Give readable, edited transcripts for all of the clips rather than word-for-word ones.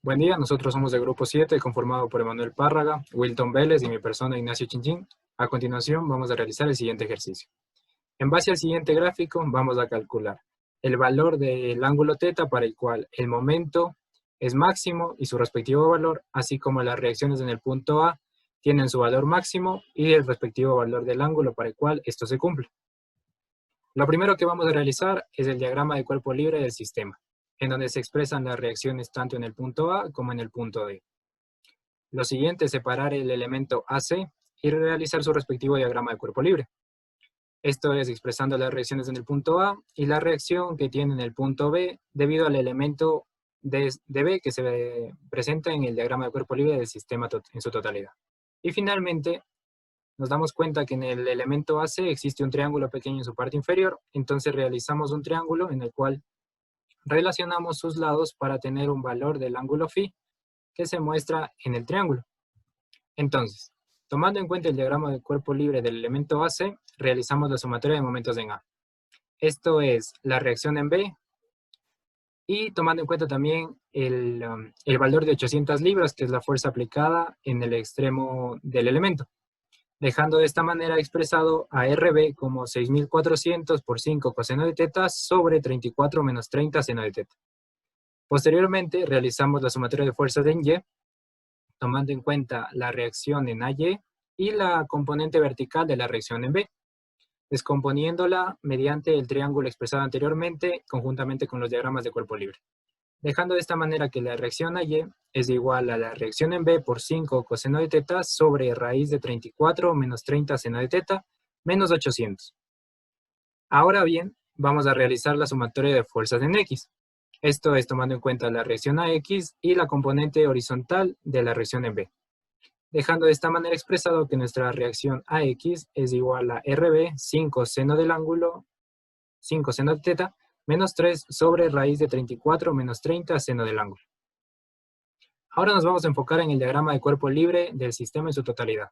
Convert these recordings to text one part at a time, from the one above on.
Buen día, nosotros somos del grupo 7, conformado por Emanuel Párraga, Wilton Vélez y mi persona Ignacio Chinchín. A continuación vamos a realizar el siguiente ejercicio. En base al siguiente gráfico vamos a calcular el valor del ángulo θ para el cual el momento es máximo y su respectivo valor, así como las reacciones en el punto A tienen su valor máximo y el respectivo valor del ángulo para el cual esto se cumple. Lo primero que vamos a realizar es el diagrama de cuerpo libre del sistema, en donde se expresan las reacciones tanto en el punto A como en el punto D. Lo siguiente es separar el elemento AC y realizar su respectivo diagrama de cuerpo libre. Esto es expresando las reacciones en el punto A y la reacción que tiene en el punto B debido al elemento de B que se presenta en el diagrama de cuerpo libre del sistema en su totalidad. Y finalmente, nos damos cuenta que en el elemento AC existe un triángulo pequeño en su parte inferior, entonces realizamos un triángulo en el cual relacionamos sus lados para tener un valor del ángulo φ que se muestra en el triángulo. Entonces, tomando en cuenta el diagrama de cuerpo libre del elemento AC, realizamos la sumatoria de momentos en A. Esto es la reacción en B, y tomando en cuenta también el valor de 800 libras, que es la fuerza aplicada en el extremo del elemento, dejando de esta manera expresado a RB como 6400 por 5 coseno de θ sobre 34 menos 30 seno de θ. Posteriormente, realizamos la sumatoria de fuerzas en Y, tomando en cuenta la reacción en AY y la componente vertical de la reacción en B, descomponiéndola mediante el triángulo expresado anteriormente conjuntamente con los diagramas de cuerpo libre, dejando de esta manera que la reacción AY es igual a la reacción en B por 5 coseno de θ sobre raíz de 34 menos 30 seno de θ menos 800. Ahora bien, vamos a realizar la sumatoria de fuerzas en X. Esto es tomando en cuenta la reacción a X y la componente horizontal de la reacción en B, dejando de esta manera expresado que nuestra reacción a X es igual a RB 5 seno del ángulo 5 seno de θ menos 3 sobre raíz de 34 menos 30 seno del ángulo. Ahora nos vamos a enfocar en el diagrama de cuerpo libre del sistema en su totalidad.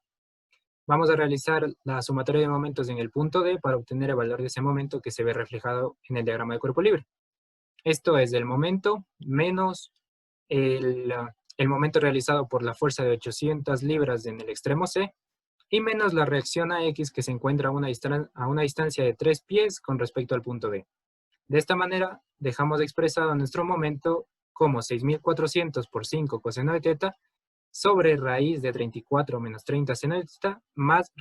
Vamos a realizar la sumatoria de momentos en el punto D para obtener el valor de ese momento que se ve reflejado en el diagrama de cuerpo libre. Esto es el momento menos el momento realizado por la fuerza de 800 libras en el extremo C y menos la reacción a X que se encuentra a una distancia de 3 pies con respecto al punto D. De esta manera, dejamos expresado nuestro momento como 6400 por 5 coseno de θ sobre raíz de 34 menos 30 seno de θ más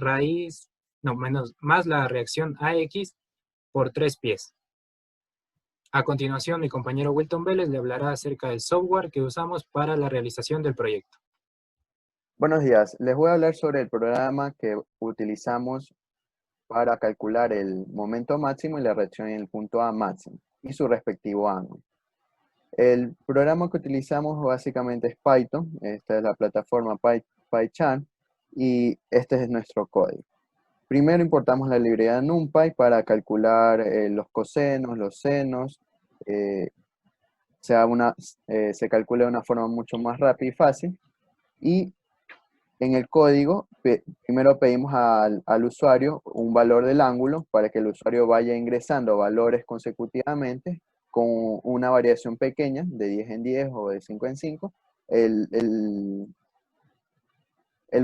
más la reacción AX por 3 pies. A continuación, mi compañero Wilton Vélez le hablará acerca del software que usamos para la realización del proyecto. Buenos días, les voy a hablar sobre el programa que utilizamos para calcular el momento máximo y la reacción en el punto A máximo y su respectivo ángulo. El programa que utilizamos básicamente es Python, esta es la plataforma PyCharm y este es nuestro código. Primero importamos la librería NumPy para calcular los cosenos, los senos, se calcula de una forma mucho más rápida y fácil. Y en el código, primero pedimos al usuario un valor del ángulo para que el usuario vaya ingresando valores consecutivamente con una variación pequeña de 10 en 10 o de 5 en 5. El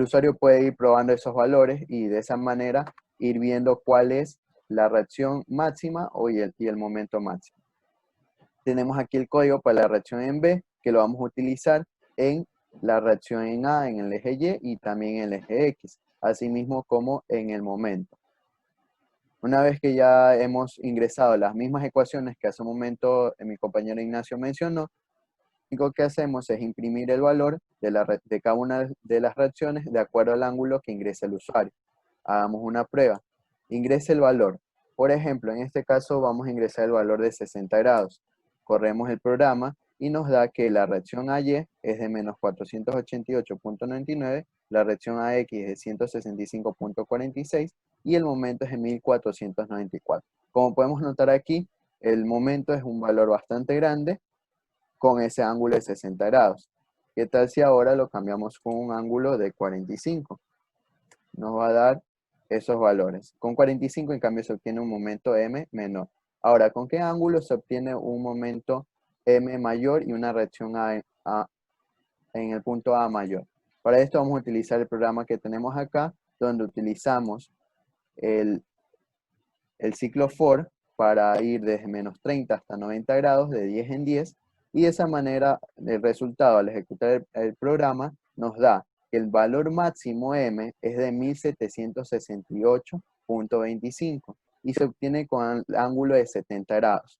usuario puede ir probando esos valores y de esa manera ir viendo cuál es la reacción máxima y el momento máximo. Tenemos aquí el código para la reacción en B, que lo vamos a utilizar en la reacción en A, en el eje Y y también en el eje X, asimismo como en el momento. Una vez que ya hemos ingresado las mismas ecuaciones que hace un momento mi compañero Ignacio mencionó, lo único que hacemos es imprimir el valor de cada una de las reacciones de acuerdo al ángulo que ingrese el usuario. Hagamos una prueba. Ingrese el valor. Por ejemplo, en este caso vamos a ingresar el valor de 60 grados. Corremos el programa y nos da que la reacción AY es de menos 488.99, la reacción AX es de 165.46 y el momento es de 1494. Como podemos notar aquí, el momento es un valor bastante grande con ese ángulo de 60 grados. ¿Qué tal si ahora lo cambiamos con un ángulo de 45? Nos va a dar esos valores. Con 45 en cambio se obtiene un momento M menor. Ahora, ¿con qué ángulo se obtiene un momento M mayor y una reacción en el punto A mayor. Para esto vamos a utilizar el programa que tenemos acá, donde utilizamos el ciclo for para ir desde menos 30 hasta 90 grados, de 10 en 10, y de esa manera el resultado al ejecutar el programa nos da que el valor máximo M es de 1768.25 y se obtiene con el ángulo de 70 grados.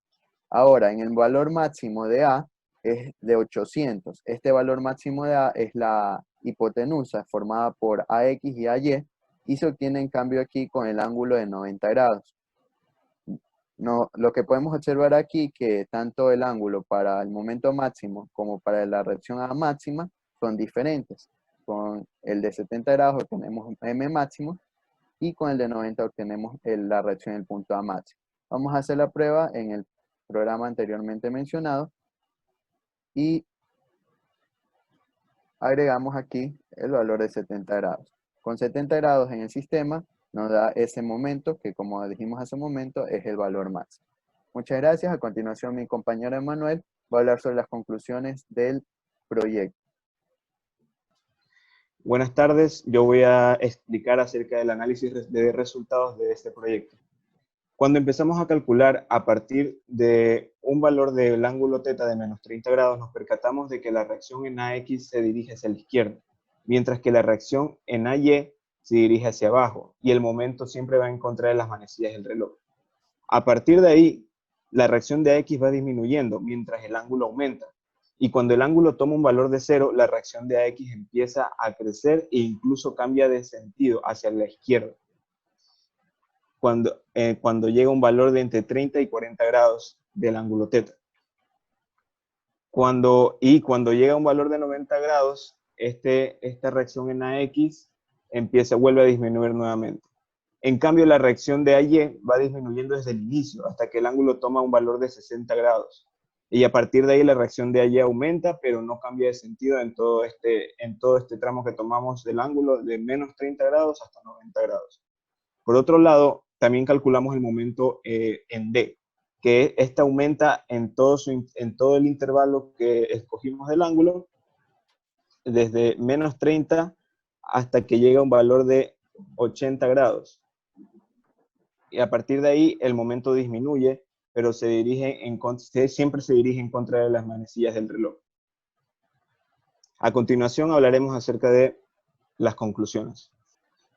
Ahora, en el valor máximo de A es de 800. Este valor máximo de A es la hipotenusa formada por AX y AY y se obtiene en cambio aquí con el ángulo de 90 grados. No, lo que podemos observar aquí que tanto el ángulo para el momento máximo como para la reacción A máxima son diferentes. Con el de 70 grados obtenemos M máximo y con el de 90 obtenemos la reacción en el punto A máximo. Vamos a hacer la prueba en el programa anteriormente mencionado y agregamos aquí el valor de 70 grados. Con 70 grados en el sistema nos da ese momento que, como dijimos hace un momento, es el valor máximo. Muchas gracias. A continuación mi compañero Emanuel va a hablar sobre las conclusiones del proyecto. Buenas tardes, yo voy a explicar acerca del análisis de resultados de este proyecto. Cuando empezamos a calcular a partir de un valor del ángulo θ de menos 30 grados, nos percatamos de que la reacción en AX se dirige hacia la izquierda, mientras que la reacción en AY se dirige hacia abajo, y el momento siempre va en contra de las manecillas del reloj. A partir de ahí, la reacción de AX va disminuyendo mientras el ángulo aumenta. Y cuando el ángulo toma un valor de 0, la reacción de AX empieza a crecer e incluso cambia de sentido hacia la izquierda. Cuando llega un valor de entre 30 y 40 grados del ángulo θ. Cuando llega un valor de 90 grados, esta reacción en AX vuelve a disminuir nuevamente. En cambio, la reacción de AY va disminuyendo desde el inicio hasta que el ángulo toma un valor de 60 grados. Y a partir de ahí la reacción de AY aumenta, pero no cambia de sentido en todo este tramo que tomamos del ángulo de menos 30 grados hasta 90 grados. Por otro lado, también calculamos el momento en D, que este aumenta en todo el intervalo que escogimos del ángulo, desde menos 30 hasta que llega a un valor de 80 grados. Y a partir de ahí el momento disminuye, pero siempre se dirige en contra de las manecillas del reloj. A continuación hablaremos acerca de las conclusiones.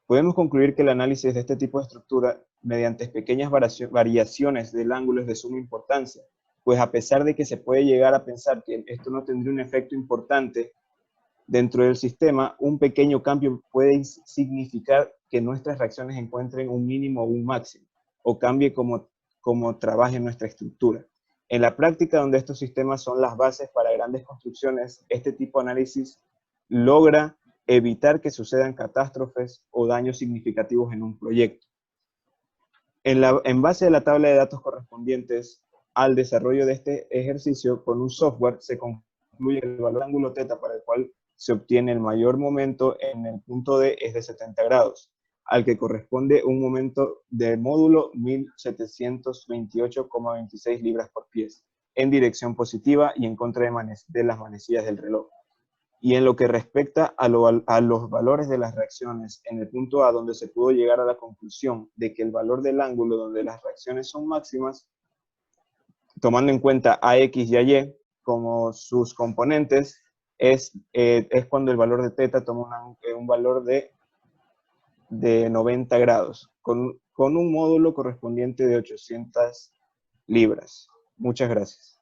Podemos concluir que el análisis de este tipo de estructura, mediante pequeñas variaciones del ángulo, es de suma importancia, pues a pesar de que se puede llegar a pensar que esto no tendría un efecto importante dentro del sistema, un pequeño cambio puede significar que nuestras reacciones encuentren un mínimo o un máximo, o cambie como trabaje nuestra estructura. En la práctica, donde estos sistemas son las bases para grandes construcciones, este tipo de análisis logra evitar que sucedan catástrofes o daños significativos en un proyecto. En base a la tabla de datos correspondientes al desarrollo de este ejercicio, con un software se concluye que el valor ángulo θ para el cual se obtiene el mayor momento en el punto D es de 70 grados, al que corresponde un momento de módulo 1728,26 libras por pies, en dirección positiva y en contra de las manecillas del reloj. Y en lo que respecta a los valores de las reacciones, en el punto A, donde se pudo llegar a la conclusión de que el valor del ángulo donde las reacciones son máximas, tomando en cuenta AX y AY como sus componentes, es cuando el valor de θ toma un valor de 90 grados, con un módulo correspondiente de 800 libras. Muchas gracias.